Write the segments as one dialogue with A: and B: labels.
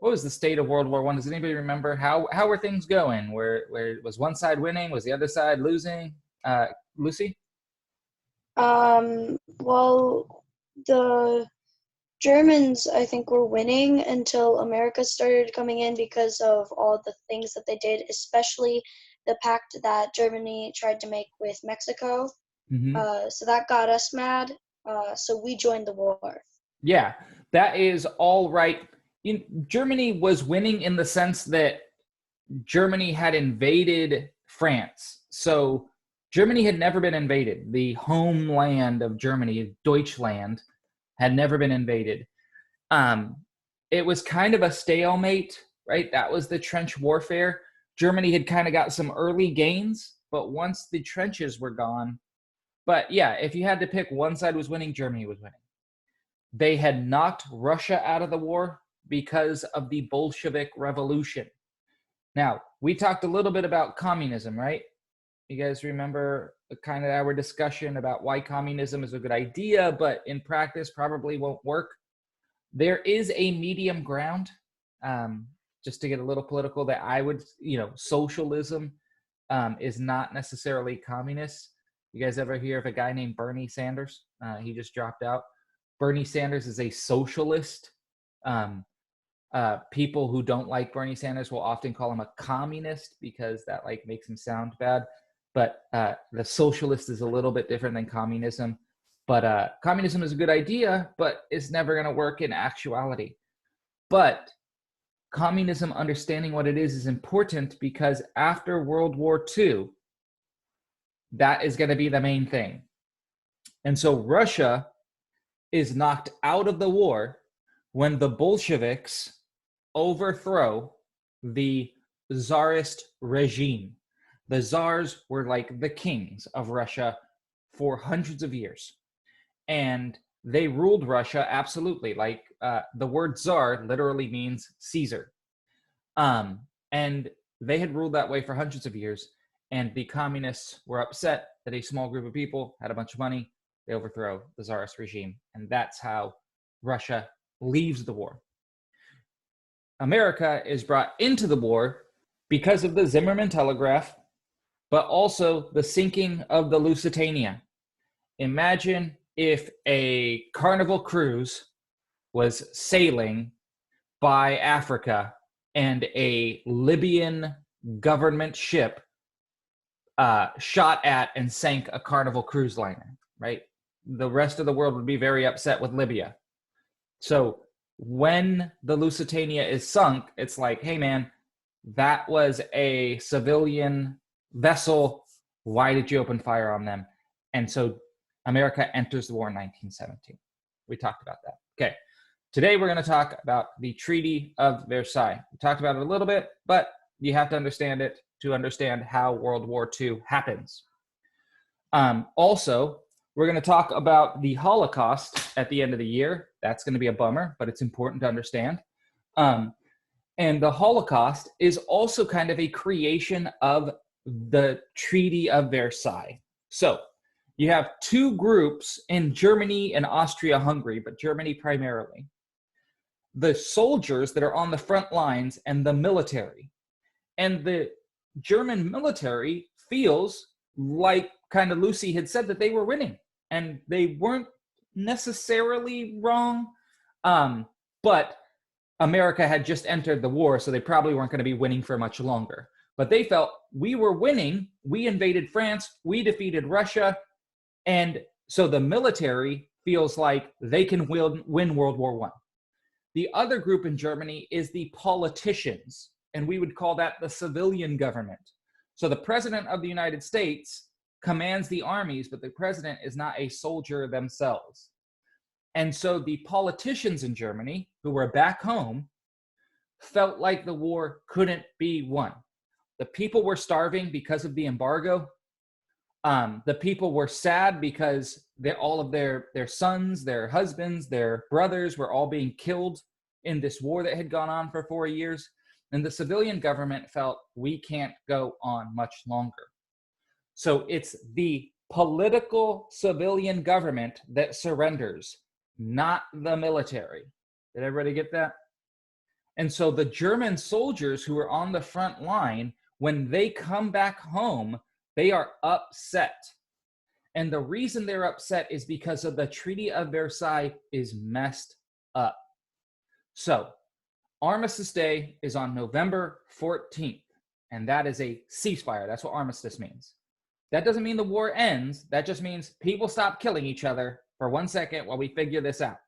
A: what was the state of World War One? Does anybody remember how were things going? Where was one side winning? Was the other side losing? Lucy?
B: Well, the Germans, I think, were winning until America started coming in because of all the things that they did, especially the pact that Germany tried to make with Mexico.
A: Hmm.
B: So that got us mad. So we joined the war.
A: Yeah, that is all right. Germany was winning in the sense that Germany had invaded France. So Germany had never been invaded. The homeland of Germany, Deutschland, had never been invaded. Um, it was kind of a stalemate, right? That was the trench warfare. Germany had kind of got some early gains, but once the trenches were gone, but yeah, if you had to pick one side was winning, Germany was winning. They had knocked Russia out of the war because of the Bolshevik Revolution. Now, we talked a little bit about communism, right? You guys remember kind of our discussion about why communism is a good idea, but in practice probably won't work. There is a medium ground, just to get a little political, that I would, socialism is not necessarily communist. You guys ever hear of a guy named Bernie Sanders? He just dropped out. Bernie Sanders is a socialist. Um, People who don't like Bernie Sanders will often call him a communist because that like makes him sound bad. But the socialist is a little bit different than communism. But communism is a good idea, but it's never going to work in actuality. But communism, understanding what it is important because after World War II, that is going to be the main thing. And so Russia is knocked out of the war when the Bolsheviks overthrow the Tsarist regime. The Tsars were like the kings of Russia for hundreds of years. And they ruled Russia absolutely. Like the word Tsar literally means Caesar. And they had ruled that way for hundreds of years. And the communists were upset that a small group of people had a bunch of money. They overthrow the Tsarist regime. And that's how Russia leaves the war. America is brought into the war because of the Zimmerman Telegraph, but also the sinking of the Lusitania. Imagine if a Carnival cruise was sailing by Africa and a Libyan government ship shot at and sank a Carnival cruise liner, right? The rest of the world would be very upset with Libya. So when the Lusitania is sunk, it's like, hey, man, that was a civilian vessel. Why did you open fire on them? And so America enters the war in 1917. We talked about that. Okay. Today we're going to talk about the Treaty of Versailles. We talked about it a little bit, but you have to understand it to understand how World War II happens. Also, we're going to talk about the Holocaust at the end of the year. That's going to be a bummer, but it's important to understand. And the Holocaust is also kind of a creation of the Treaty of Versailles. So you have two groups in Germany and Austria-Hungary, but Germany primarily. The soldiers that are on the front lines and the military. And the German military feels like kind of Lucy had said that they were winning. And they weren't necessarily wrong, but America had just entered the war, so they probably weren't going to be winning for much longer. But they felt we were winning. We invaded France. We defeated Russia. And so the military feels like they can win World War I. The other group in Germany is the politicians, and we would call that the civilian government. So the president of the United States commands the armies, but the president is not a soldier themselves. And so the politicians in Germany, who were back home, felt like the war couldn't be won. The people were starving because of the embargo. The people were sad because all of their sons, their husbands, their brothers were all being killed in this war that had gone on for 4 years. And the civilian government felt we can't go on much longer. So it's the political civilian government that surrenders, not the military. Did everybody get that? And so the German soldiers who are on the front line, when they come back home, they are upset. And the reason they're upset is because of the Treaty of Versailles is messed up. So Armistice Day is on November 14th, and that is a ceasefire. That's what armistice means. That doesn't mean the war ends. That just means people stop killing each other for 1 second while we figure this out.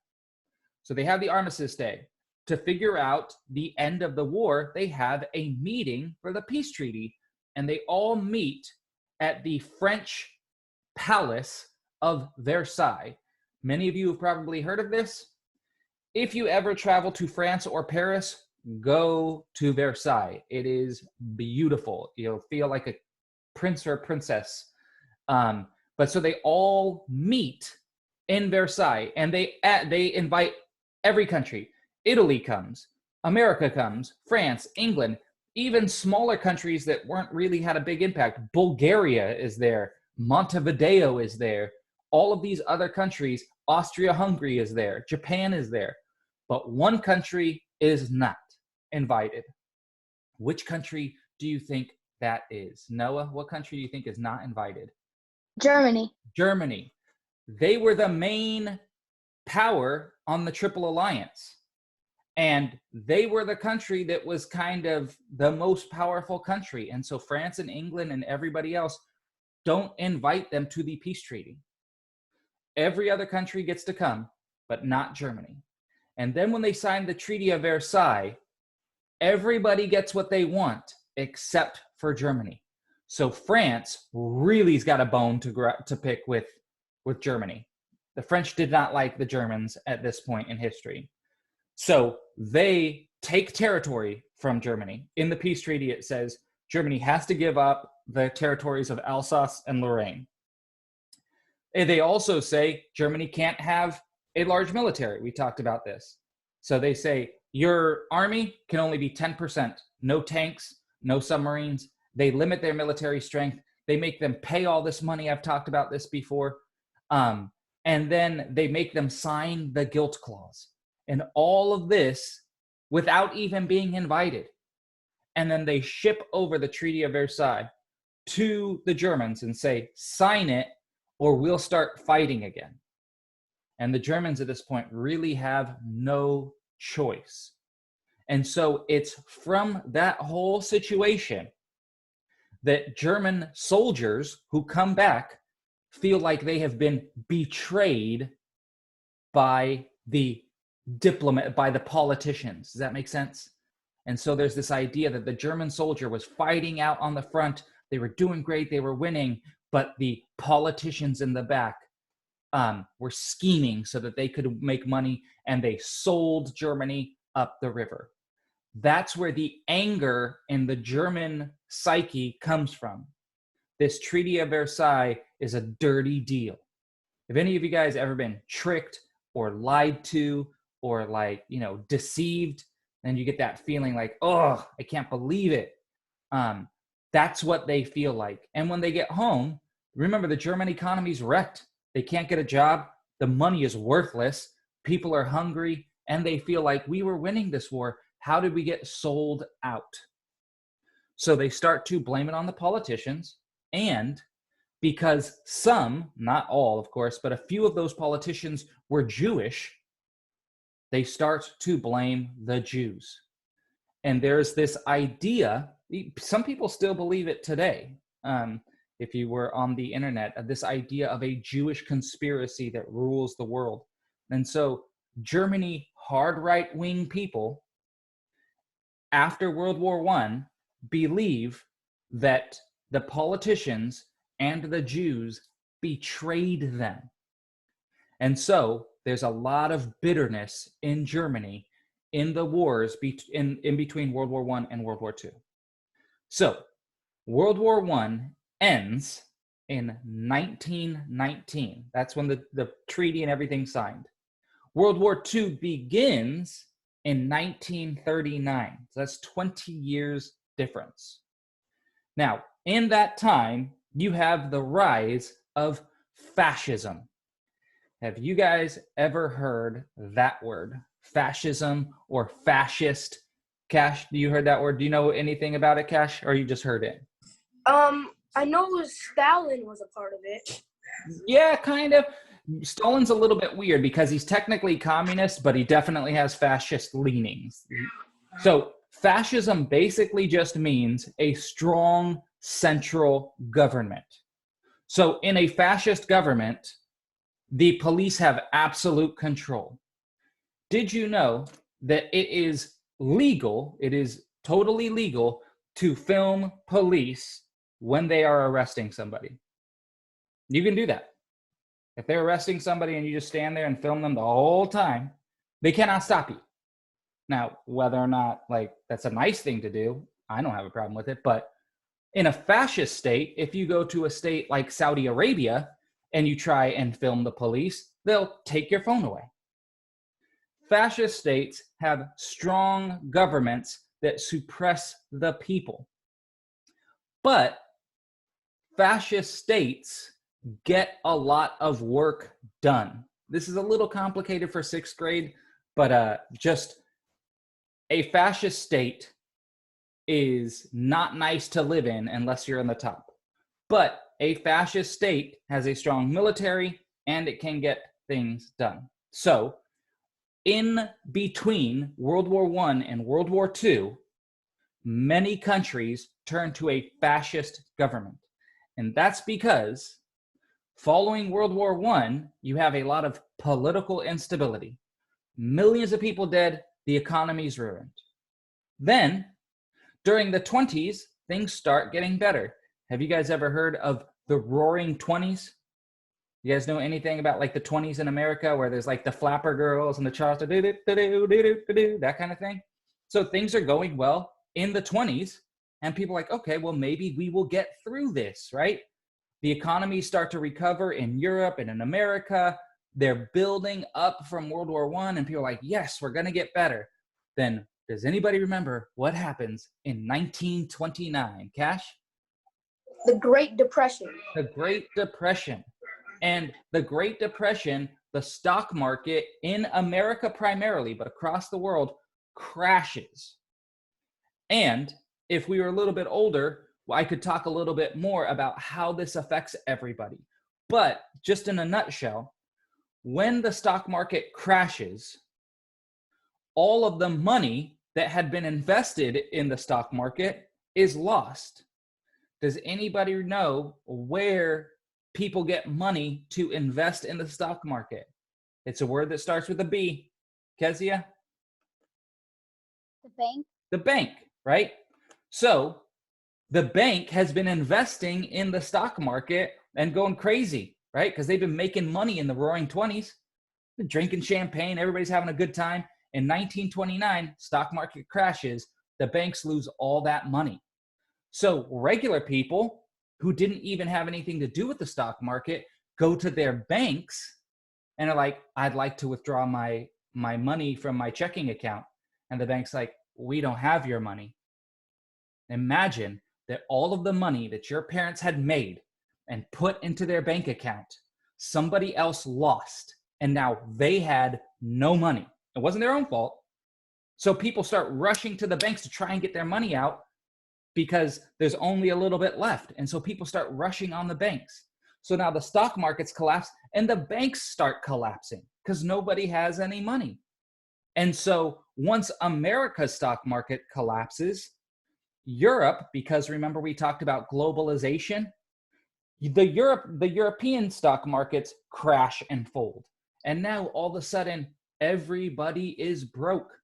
A: So they have the Armistice Day. To figure out the end of the war, they have a meeting for the peace treaty, and they all meet at the French Palace of Versailles. Many of you have probably heard of this. If you ever travel to France or Paris, go to Versailles. It is beautiful. You'll feel like a prince or a princess. But so they all meet in Versailles, and they invite every country. Italy comes, America comes, France, England, even smaller countries that weren't really had a big impact. Bulgaria is there, Montevideo is there, all of these other countries, Austria-Hungary is there, Japan is there, but one country is not invited. Which country do you think that is? Noah, what country do you think is not invited?
C: Germany.
A: Germany. They were the main power on the Triple Alliance. And they were the country that was kind of the most powerful country. And so France and England and everybody else don't invite them to the peace treaty. Every other country gets to come, but not Germany. And then when they signed the Treaty of Versailles, everybody gets what they want except for Germany. So France really's got a bone to pick with Germany. The French did not like the Germans at this point in history. So they take territory from Germany. In the peace treaty, it says Germany has to give up the territories of Alsace and Lorraine. And they also say Germany can't have a large military. We talked about this. So they say your army can only be 10%. No tanks, no submarines. They limit their military strength. They make them pay all this money. I've talked about this before. And then they make them sign the guilt clause. And all of this without even being invited. And then they ship over the Treaty of Versailles to the Germans and say, sign it or we'll start fighting again. And the Germans at this point really have no choice. And so it's from that whole situation that German soldiers who come back feel like they have been betrayed by the politicians. Does that make sense? And so there's this idea that the German soldier was fighting out on the front. They were doing great. They were winning. But the politicians in the back were scheming so that they could make money, and they sold Germany up the river. That's where the anger in the German psyche comes from. This Treaty of Versailles is a dirty deal. If any of you guys ever been tricked or lied to or deceived, then you get that feeling like, oh, I can't believe it. That's what they feel like. And when they get home, remember the German economy's wrecked. They can't get a job. The money is worthless. People are hungry, and they feel like we were winning this war. How did we get sold out? So they start to blame it on the politicians, and because some, not all, of course, but a few of those politicians were Jewish, they start to blame the Jews. And there's this idea, some people still believe it today, if you were on the internet, of this idea of a Jewish conspiracy that rules the world. And so Germany, hard right-wing people, after World War I, believe that the politicians and the Jews betrayed them. And so there's a lot of bitterness in Germany in the wars in between World War I and World War II. So World War I ends in 1919. That's when the treaty and everything signed. World War II begins in 1939. So that's 20 years difference. Now, in that time, you have the rise of fascism. Have you guys ever heard that word, fascism or fascist? Cash, you heard that word? Do you know anything about it, Cash, or you just heard it?
C: I know Stalin was a part of it.
A: Yeah, kind of. Stalin's a little bit weird because he's technically communist, but he definitely has fascist leanings. So fascism basically just means a strong central government. So in a fascist government, the police have absolute control. Did you know that it is legal, it is totally legal to film police when they are arresting somebody? You can do that. If they're arresting somebody and you just stand there and film them the whole time, they cannot stop you. Now, whether or not like that's a nice thing to do, I don't have a problem with it. But in a fascist state, if you go to a state like Saudi Arabia and you try and film the police, they'll take your phone away. Fascist states have strong governments that suppress the people. But fascist states get a lot of work done. This is a little complicated for sixth grade, but just a fascist state is not nice to live in unless you're in the top. But a fascist state has a strong military and it can get things done. So in between World War I and World War II, many countries turned to a fascist government. And that's because following World War I, you have a lot of political instability. Millions of people dead, the economy's ruined. Then, during the 20s, things start getting better. Have you guys ever heard of the Roaring 20s? You guys know anything about like the 20s in America where there's like the flapper girls and the Charleston, that kind of thing? So things are going well in the 20s and people are like, okay, well, maybe we will get through this, right? The economies start to recover in Europe and in America. They're building up from World War I and people are like, yes, we're going to get better. Then does anybody remember what happens in 1929? Cash?
C: The Great Depression.
A: The Great Depression. And the Great Depression, the stock market in America primarily, but across the world, crashes. And if we were a little bit older, I could talk a little bit more about how this affects everybody. But just in a nutshell, when the stock market crashes, all of the money that had been invested in the stock market is lost. Does anybody know where people get money to invest in the stock market? It's a word that starts with a B. Kezia?
D: The bank.
A: The bank, right? So the bank has been investing in the stock market and going crazy, right? Because they've been making money in the Roaring 20s, drinking champagne, everybody's having a good time. In 1929, stock market crashes, the banks lose all that money. So regular people who didn't even have anything to do with the stock market go to their banks and are like, I'd like to withdraw my money from my checking account. And the bank's like, we don't have your money. Imagine that all of the money that your parents had made and put into their bank account, somebody else lost, and now they had no money. It wasn't their own fault. So people start rushing to the banks to try and get their money out because there's only a little bit left. And so people start rushing on the banks. So now the stock markets collapse and the banks start collapsing because nobody has any money. And so once America's stock market collapses, Europe, because remember we talked about globalization, the European stock markets crash and fold. And now all of a sudden, everybody is broke.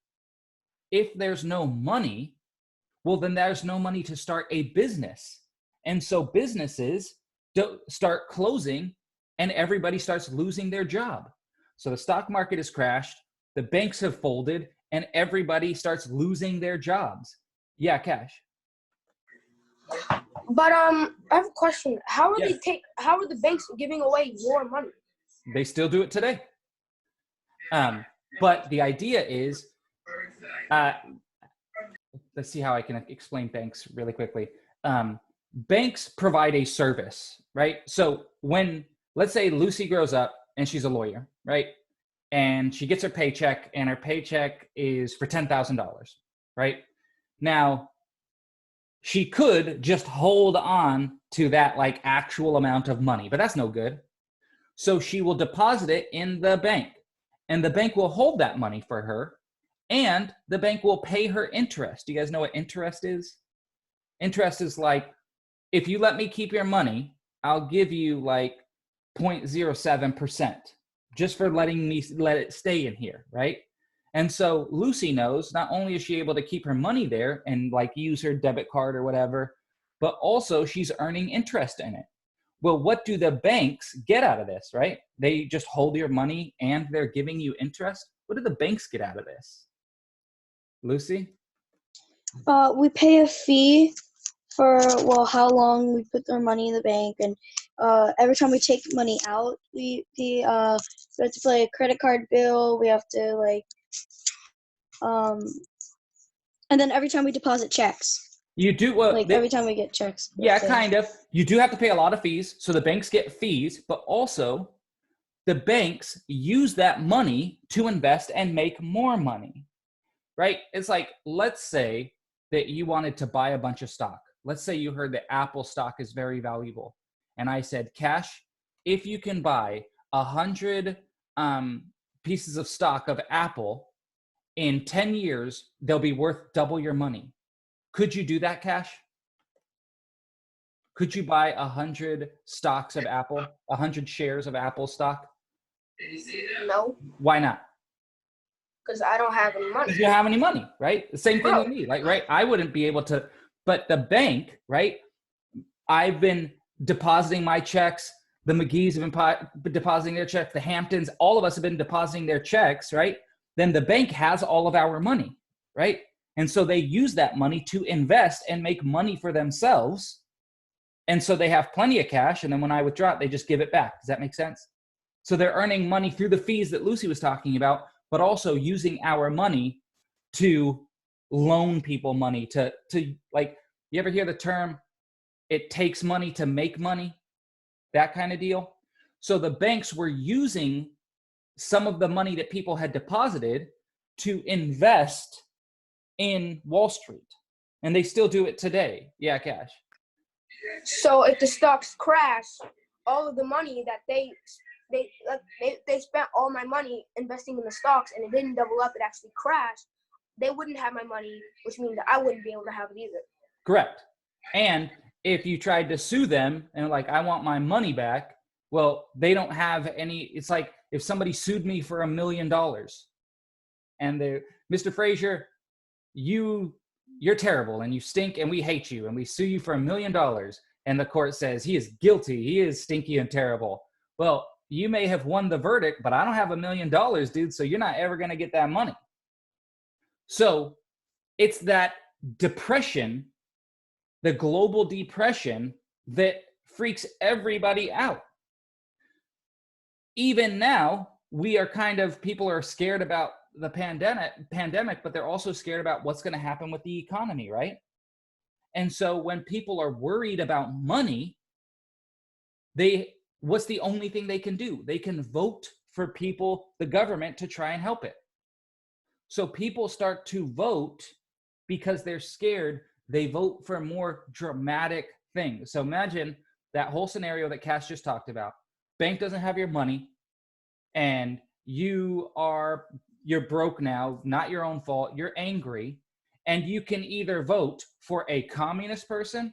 A: If there's no money, well, then there's no money to start a business. And so businesses start closing and everybody starts losing their job. So the stock market has crashed, the banks have folded, and everybody starts losing their jobs. Yeah, Cash.
C: But I have a question. How are the banks giving away more money?
A: They still do it today. But the idea is, let's see how I can explain banks really quickly. Banks provide a service, right? So when, let's say Lucy grows up and she's a lawyer, right? And she gets her paycheck and her paycheck is for $10,000, right? Now, she could just hold on to that like actual amount of money, but that's no good. So she will deposit it in the bank, and the bank will hold that money for her, and the bank will pay her interest. Do you guys know what interest is? Interest is like, if you let me keep your money, I'll give you like 0.07% just for letting me let it stay in here, right? And so Lucy knows not only is she able to keep her money there and like use her debit card or whatever, but also she's earning interest in it. Well, what do the banks get out of this, right? They just hold your money and they're giving you interest. What do the banks get out of this? Lucy?
B: We pay a fee for how long we put our money in the bank, and every time we take money out, we have to pay a credit card bill. We have to and then every time we deposit checks,
A: You do what?
B: every time we get checks.
A: Yeah, kind of. You do have to pay a lot of fees. So the banks get fees, but also the banks use that money to invest and make more money, right? It's like, let's say that you wanted to buy a bunch of stock. Let's say you heard that Apple stock is very valuable. And I said, Cash, if you can buy 100 pieces of stock of Apple in 10 years, they'll be worth double your money. Could you do that, Cash? Could you buy 100 stocks of Apple, 100 shares of Apple stock?
C: No,
A: Why not?
C: because I don't have any money.
A: Because you don't have any money, right? The same thing with me, like, right? I wouldn't be able to, but the bank, right? I've been depositing my checks. The McGee's have been depositing their checks. The Hamptons, all of us have been depositing their checks, right? Then the bank has all of our money, right? And so they use that money to invest and make money for themselves. And so they have plenty of cash. And then when I withdraw it, they just give it back. Does that make sense? So they're earning money through the fees that Lucy was talking about, but also using our money to loan people money to like, you ever hear the term, it takes money to make money? That kind of deal. So the banks were using some of the money that people had deposited to invest in Wall Street. And they still do it today. Yeah, Cash.
C: So if the stocks crash, all of the money that they spent all my money investing in the stocks and it didn't double up, it actually crashed, they wouldn't have my money, which means that I wouldn't be able to have it either.
A: Correct. And if you tried to sue them and like, I want my money back, well, they don't have any. It's like if somebody sued me for $1 million and they're, Mr. Frazier, you're terrible and you stink and we hate you and we sue you for $1 million. And the court says he is guilty. He is stinky and terrible. Well, you may have won the verdict, but I don't have $1 million, dude. So you're not ever going to get that money. So it's that depression, the global depression, that freaks everybody out. Even now, we are people are scared about the pandemic, but they're also scared about what's going to happen with the economy, right? And so when people are worried about money, what's the only thing they can do? They can vote for the government to try and help it. So people start to vote because they're scared. They vote for more dramatic things. So imagine that whole scenario that Cass just talked about. Bank doesn't have your money and you're broke now, not your own fault. You're angry. And you can either vote for a communist person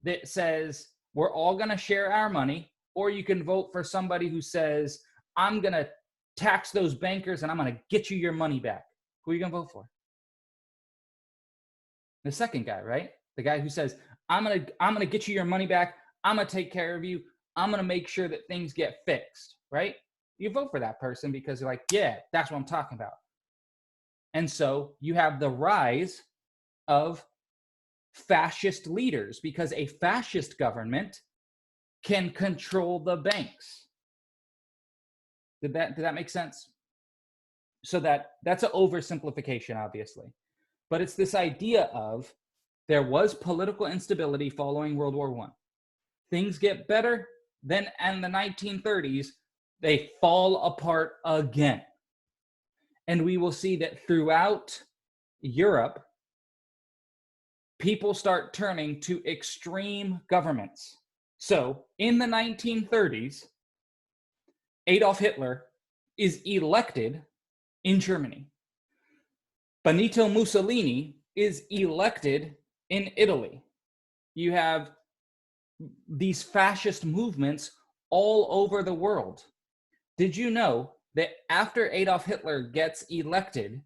A: that says, we're all going to share our money, or you can vote for somebody who says, I'm going to tax those bankers and I'm going to get you your money back. Who are you going to vote for? The second guy, right? The guy who says, I'm going to get you your money back. I'm going to take care of you. I'm going to make sure that things get fixed, right? You vote for that person because you're like, yeah, that's what I'm talking about. And so you have the rise of fascist leaders because a fascist government can control the banks. Did that make sense? So that's an oversimplification, obviously. But it's this idea of there was political instability following World War I. Things get better, then in the 1930s, they fall apart again. And we will see that throughout Europe, people start turning to extreme governments. So in the 1930s, Adolf Hitler is elected in Germany. Benito Mussolini is elected in Italy. You have these fascist movements all over the world. Did you know that after Adolf Hitler gets elected,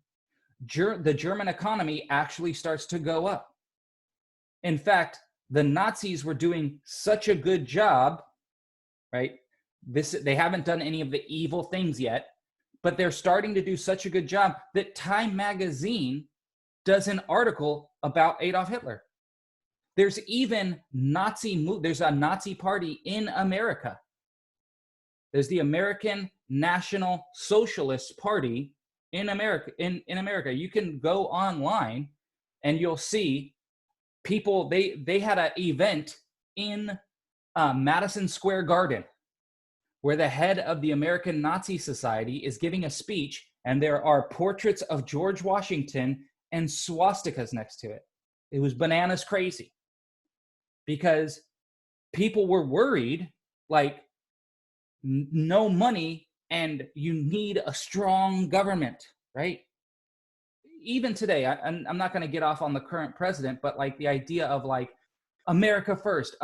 A: the German economy actually starts to go up? In fact, the Nazis were doing such a good job, right? They haven't done any of the evil things yet, but they're starting to do such a good job that Time magazine does an article about Adolf Hitler. There's even there's a Nazi party in America. There's the American National Socialist Party in America. In America, you can go online and you'll see people. They had an event in Madison Square Garden where the head of the American Nazi Society is giving a speech, and there are portraits of George Washington and swastikas next to it. It was bananas crazy because people were worried, like, no money and you need a strong government, right? Even today, I'm not going to get off on the current president, but like the idea of like America first,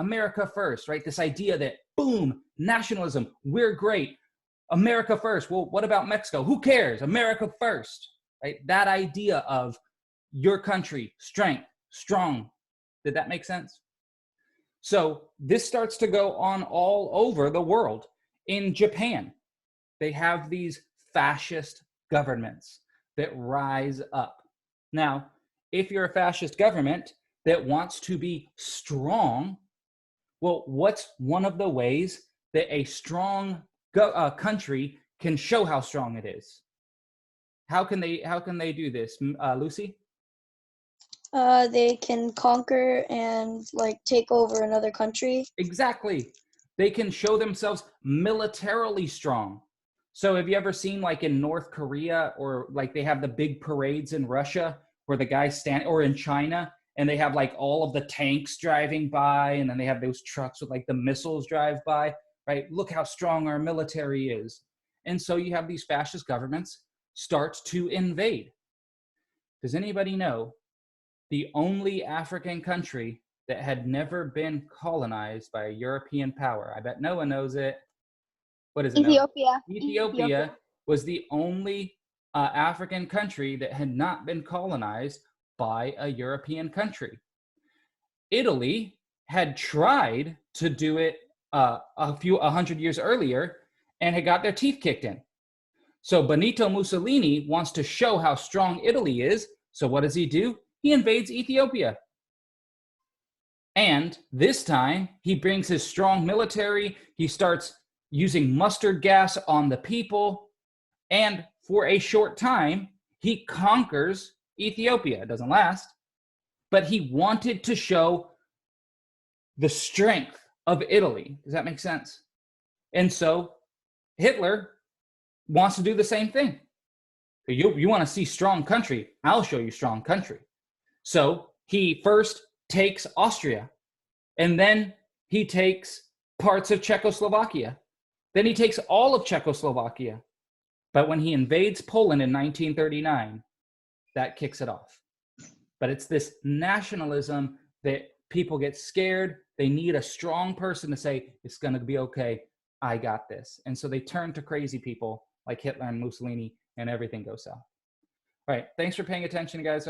A: right? This idea that, boom, nationalism, we're great, America first. Well, what about Mexico? Who cares? America first, right? That idea of your country, strength, strong. Did that make sense? So this starts to go on all over the world. In Japan, they have these fascist governments that rise up. Now, if you're a fascist government that wants to be strong, well, what's one of the ways that a strong country can show how strong it is? How can they do this, Lucy?
B: They can conquer and like take over another country.
A: Exactly. They can show themselves militarily strong. So have you ever seen like in North Korea, or like they have the big parades in Russia where the guys stand, or in China, and they have like all of the tanks driving by, and then they have those trucks with like the missiles drive by, right? Look how strong our military is. And so you have these fascist governments start to invade. Does anybody know the only African country that had never been colonized by a European power? I bet Noah knows it. What is it?
C: Ethiopia.
A: Ethiopia was the only African country that had not been colonized by a European country. Italy had tried to do it a hundred years earlier and had got their teeth kicked in. So Benito Mussolini wants to show how strong Italy is. So what does he do? He invades Ethiopia. And this time, he brings his strong military. He starts using mustard gas on the people. And for a short time, he conquers Ethiopia. It doesn't last. But he wanted to show the strength of Italy. Does that make sense? And so Hitler wants to do the same thing. You want to see strong country? I'll show you strong country. So he first takes Austria, and then he takes parts of Czechoslovakia. Then he takes all of Czechoslovakia. But when he invades Poland in 1939, that kicks it off. But it's this nationalism that people get scared. They need a strong person to say, it's going to be okay. I got this. And so they turn to crazy people like Hitler and Mussolini, and everything goes south. All right. Thanks for paying attention, guys.